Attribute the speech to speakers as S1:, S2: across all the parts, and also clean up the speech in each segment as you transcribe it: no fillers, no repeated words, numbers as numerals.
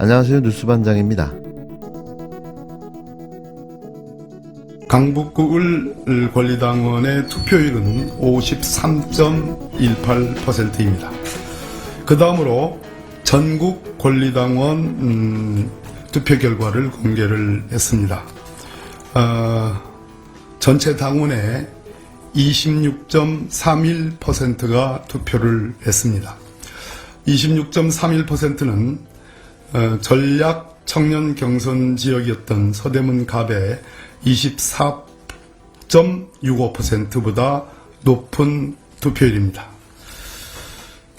S1: 안녕하세요. 뉴스반장입니다.
S2: 강북구 권리당원의 투표율은 53.18%입니다. 그 다음으로 전국 권리당원 투표 결과를 공개를 했습니다. 전체 당원의 26.31%가 투표를 했습니다. 26.31%는 전략 청년 경선 지역이었던 서대문 갑의 24.65%보다 높은 투표율입니다.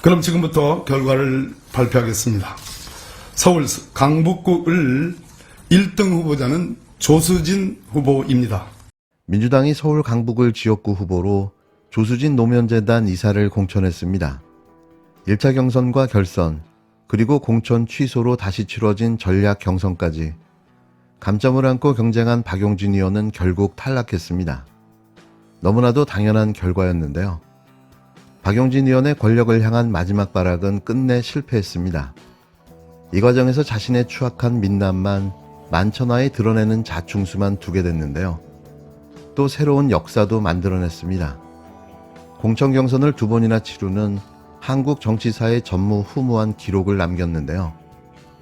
S2: 그럼 지금부터 결과를 발표하겠습니다. 서울 강북구을 1등 후보자는 조수진 후보입니다.
S1: 민주당이 서울 강북을 지역구 후보로 조수진 노무현재단 이사를 공천했습니다. 1차 경선과 결선, 그리고 공천 취소로 다시 치러진 전략 경선까지 감점을 안고 경쟁한 박용진 의원은 결국 탈락했습니다. 너무나도 당연한 결과였는데요. 박용진 의원의 권력을 향한 마지막 발악은 끝내 실패했습니다. 이 과정에서 자신의 추악한 민낯만 만천하에 드러내는 자충수만 두게 됐는데요. 또 새로운 역사도 만들어냈습니다. 공천 경선을 2번이나 치르는 한국 정치사의 전무후무한 기록을 남겼는데요.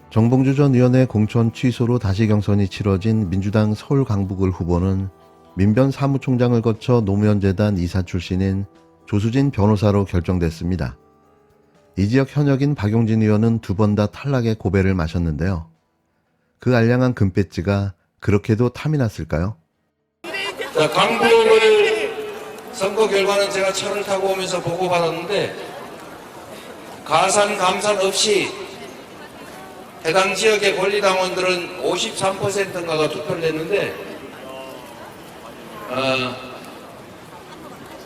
S1: 정봉주 전 의원의 공천 취소로 다시 경선이 치러진 민주당 서울 강북을 후보는 민변 사무총장을 거쳐 노무현재단 이사 출신인 조수진 변호사로 결정됐습니다. 이 지역 현역인 박용진 의원은 2번 다 탈락의 고배를 마셨는데요. 그 알량한 금배지가 그렇게도 탐이 났을까요?
S3: 자, 강북을 선거 결과는 제가 차를 타고 오면서 보고받았는데 가산 감산 없이 해당 지역의 권리당원들은 53%인가가 투표를 했는데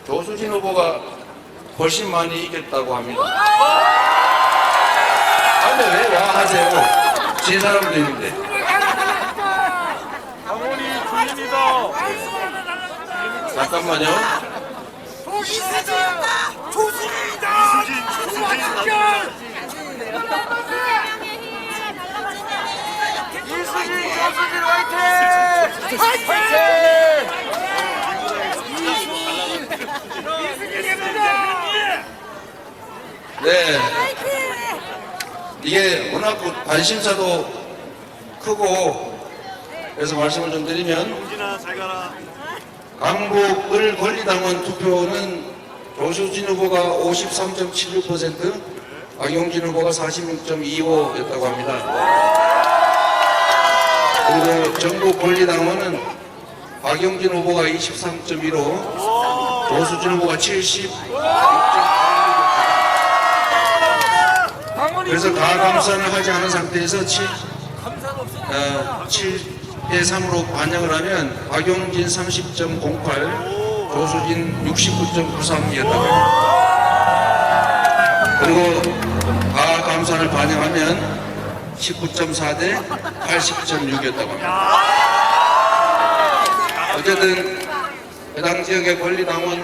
S3: 조수진 후보가 훨씬 많이 이겼다고 합니다. 근데 왜 와 하세요? 제 사람도 있는데.
S4: 강원이 주인이다.
S3: 잠깐만요.
S4: 이수진이다. 조수진이다. 이수진 화이팅! 화이팅!
S3: 네. 이게 워낙 관심사도 크고 그래서 말씀을 좀 드리면 강북을 권리당원 투표는 조수진 후보가 53.76%, 박용진 후보가 46.25였다고 합니다. 그리고 전국 권리당원은 박용진 후보가 23.15, 조수진 후보가 76.8. 그래서 가감산을 하지 않은 상태에서 7대 3으로 반영을 하면 박용진 30.08, 조수진 69.93이었다고 합니다. 그리고 가감산을 반영하면 19.4대 80.6이었다고 합니다. 어쨌든 해당 지역의 권리당원,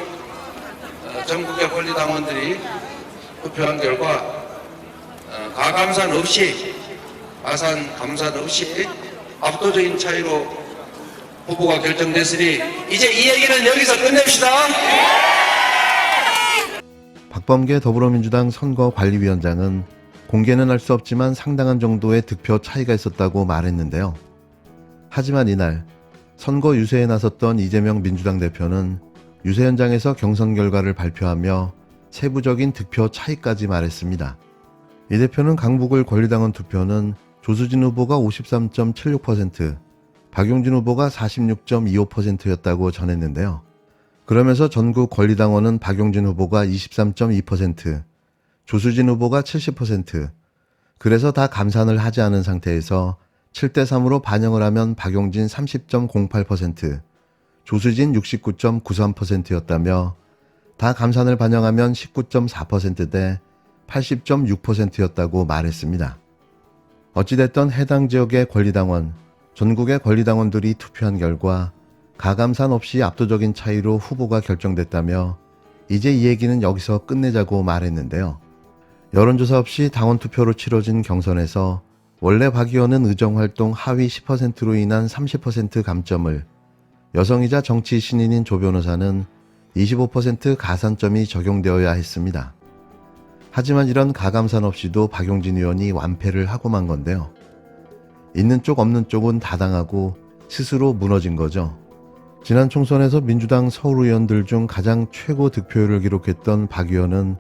S3: 전국의 권리당원들이 투표한 결과 가감산 없이, 가산 감산 없이 압도적인 차이로 후보가 결정됐으니 이제 이 얘기는 여기서 끝냅시다.
S1: 박범계 더불어민주당 선거관리위원장은 공개는 할 수 없지만 상당한 정도의 득표 차이가 있었다고 말했는데요. 하지만 이날 선거 유세에 나섰던 이재명 민주당 대표는 유세 현장에서 경선 결과를 발표하며 세부적인 득표 차이까지 말했습니다. 이 대표는 강북을 권리당원 투표는 조수진 후보가 53.76%, 박용진 후보가 46.25%였다고 전했는데요. 그러면서 전국 권리당원은 박용진 후보가 23.2%, 조수진 후보가 70%, 그래서 다 감산을 하지 않은 상태에서 7대 3으로 반영을 하면 박용진 30.08%, 조수진 69.93%였다며 다 감산을 반영하면 19.4%대 80.6%였다고 말했습니다. 어찌됐든 해당 지역의 권리당원, 전국의 권리당원들이 투표한 결과 가감산 없이 압도적인 차이로 후보가 결정됐다며 이제 이 얘기는 여기서 끝내자고 말했는데요. 여론조사 없이 당원 투표로 치러진 경선에서 원래 박 의원은 의정활동 하위 10%로 인한 30% 감점을, 여성이자 정치 신인인 조 변호사는 25% 가산점이 적용되어야 했습니다. 하지만 이런 가감산 없이도 박용진 의원이 완패를 하고 만 건데요. 있는 쪽 없는 쪽은 다 당하고 스스로 무너진 거죠. 지난 총선에서 민주당 서울의원들 중 가장 최고 득표율을 기록했던 박 의원은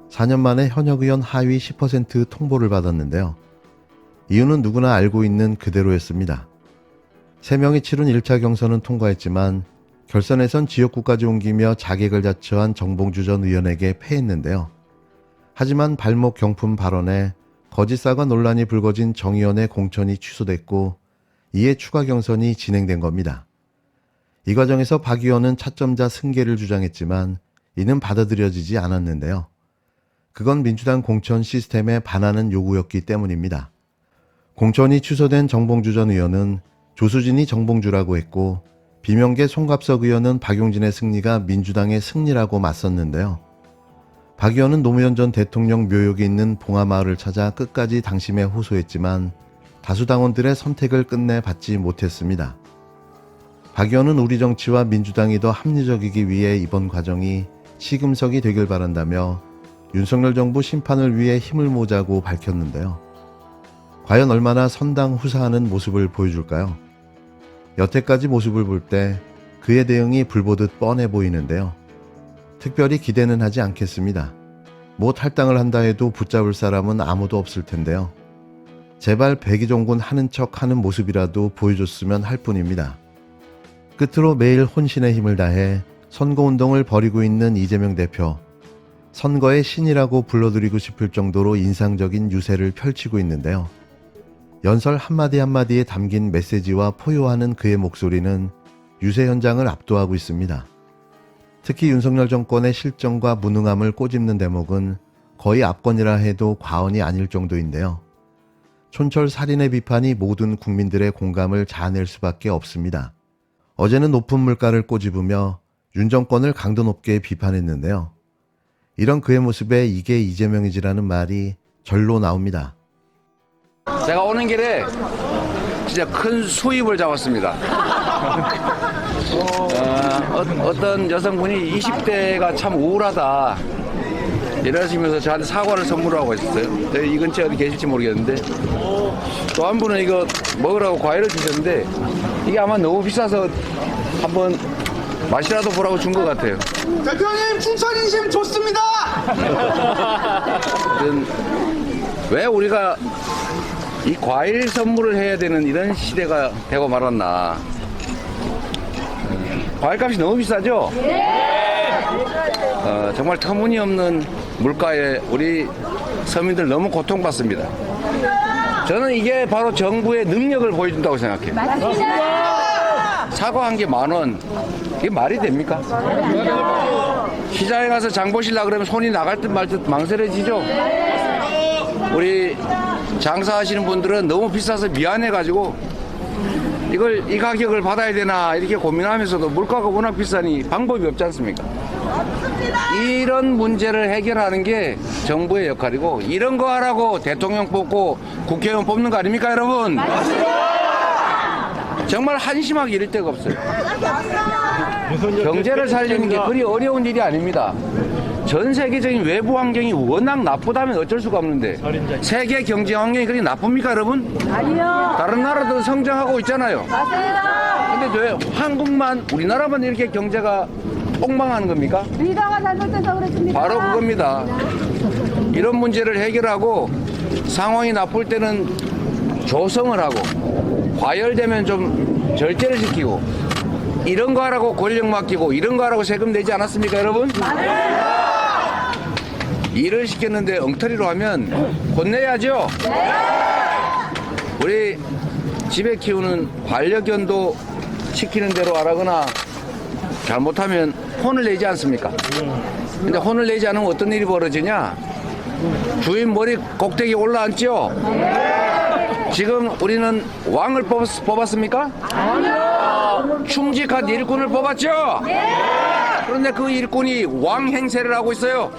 S1: 4년 만에 현역 의원 하위 10% 통보를 받았는데요. 이유는 누구나 알고 있는 그대로였습니다. 3명이 치른 1차 경선은 통과했지만 결선에선 지역구까지 옮기며 자객을 자처한 정봉주 전 의원에게 패했는데요. 하지만 발목 경품 발언에 거짓 사과 논란이 불거진 정 의원의 공천이 취소됐고 이에 추가 경선이 진행된 겁니다. 이 과정에서 박 의원은 차점자 승계를 주장했지만 이는 받아들여지지 않았는데요. 그건 민주당 공천 시스템에 반하는 요구였기 때문입니다. 공천이 취소된 정봉주 전 의원은 조수진이 정봉주라고 했고 비명계 송갑석 의원은 박용진의 승리가 민주당의 승리라고 맞섰는데요. 박 의원은 노무현 전 대통령 묘역이 있는 봉하마을을 찾아 끝까지 당심에 호소했지만 다수 당원들의 선택을 끝내 받지 못했습니다. 박 의원은 우리 정치와 민주당이 더 합리적이기 위해 이번 과정이 시금석이 되길 바란다며 윤석열 정부 심판을 위해 힘을 모으자고 밝혔는데요. 과연 얼마나 선당 후사하는 모습을 보여줄까요? 여태까지 모습을 볼 때 그의 대응이 불보듯 뻔해 보이는데요. 특별히 기대는 하지 않겠습니다. 뭐 탈당을 한다 해도 붙잡을 사람은 아무도 없을 텐데요. 제발 백의종군 하는 척 하는 모습이라도 보여줬으면 할 뿐입니다. 끝으로 매일 혼신의 힘을 다해 선거운동을 벌이고 있는 이재명 대표. 선거의 신이라고 불러드리고 싶을 정도로 인상적인 유세를 펼치고 있는데요. 연설 한마디 한마디에 담긴 메시지와 포효하는 그의 목소리는 유세 현장을 압도하고 있습니다. 특히 윤석열 정권의 실정과 무능함을 꼬집는 대목은 거의 압권이라 해도 과언이 아닐 정도인데요. 촌철 살인의 비판이 모든 국민들의 공감을 자아낼 수밖에 없습니다. 어제는 높은 물가를 꼬집으며 윤 정권을 강도 높게 비판했는데요. 이런 그의 모습에 이게 이재명이지라는 말이 절로 나옵니다.
S5: 제가 오는 길에 진짜 큰 수입을 잡았습니다. 어떤 여성분이 20대가 참 우울하다 이러시면서 저한테 사과를 선물하고 있었어요. 이 근처에 어디 계실지 모르겠는데 또 한 분은 이거 먹으라고 과일을 주셨는데 이게 아마 너무 비싸서 한번 맛이라도 보라고 준 것 같아요.
S6: 대표님 춘천 인심 좋습니다.
S5: 왜 우리가 이 과일 선물을 해야 되는 이런 시대가 되고 말았나. 과일값이 너무 비싸죠? 정말 터무니없는 물가에 우리 서민들 너무 고통받습니다. 저는 이게 바로 정부의 능력을 보여준다고 생각해요. 사과 한 개 10,000원. 이게 말이 됩니까? 시장에 가서 장 보시려고 그러면 손이 나갈 듯 말 듯 망설여지죠? 우리 장사하시는 분들은 너무 비싸서 미안해가지고 이 가격을 받아야 되나 이렇게 고민하면서도 물가가 워낙 비싸니 방법이 없지 않습니까? 이런 문제를 해결하는 게 정부의 역할이고 이런 거 하라고 대통령 뽑고 국회의원 뽑는 거 아닙니까 여러분? 정말 한심하게 이럴 데가 없어요. 경제를 살리는 게 그리 어려운 일이 아닙니다. 전 세계적인 외부 환경이 워낙 나쁘다면 어쩔 수가 없는데 세계 경제 환경이 그리 나쁩니까 여러분?
S7: 아니요.
S5: 다른 나라도 성장하고 있잖아요.
S7: 맞습니다.
S5: 근데 왜 한국만 우리나라만 이렇게 경제가 폭망하는 겁니까?
S7: 리더가 잘못돼서 그렇습니다.
S5: 바로 그겁니다. 이런 문제를 해결하고 상황이 나쁠 때는 조성을 하고 과열되면 좀 절제를 시키고 이런 거 하라고 권력 맡기고 이런 거 하라고 세금 내지 않았습니까 여러분? 일을 시켰는데 엉터리로 하면 혼내야죠. 우리 집에 키우는 반려견도 시키는 대로 하라거나 잘못하면 혼을 내지 않습니까? 근데 혼을 내지 않으면 어떤 일이 벌어지냐? 주인 머리 꼭대기 올라앉죠? 지금 우리는 왕을 뽑았습니까? 아니요. 충직한 일꾼을 뽑았죠? 그런데 그 일꾼이 왕 행세를 하고 있어요.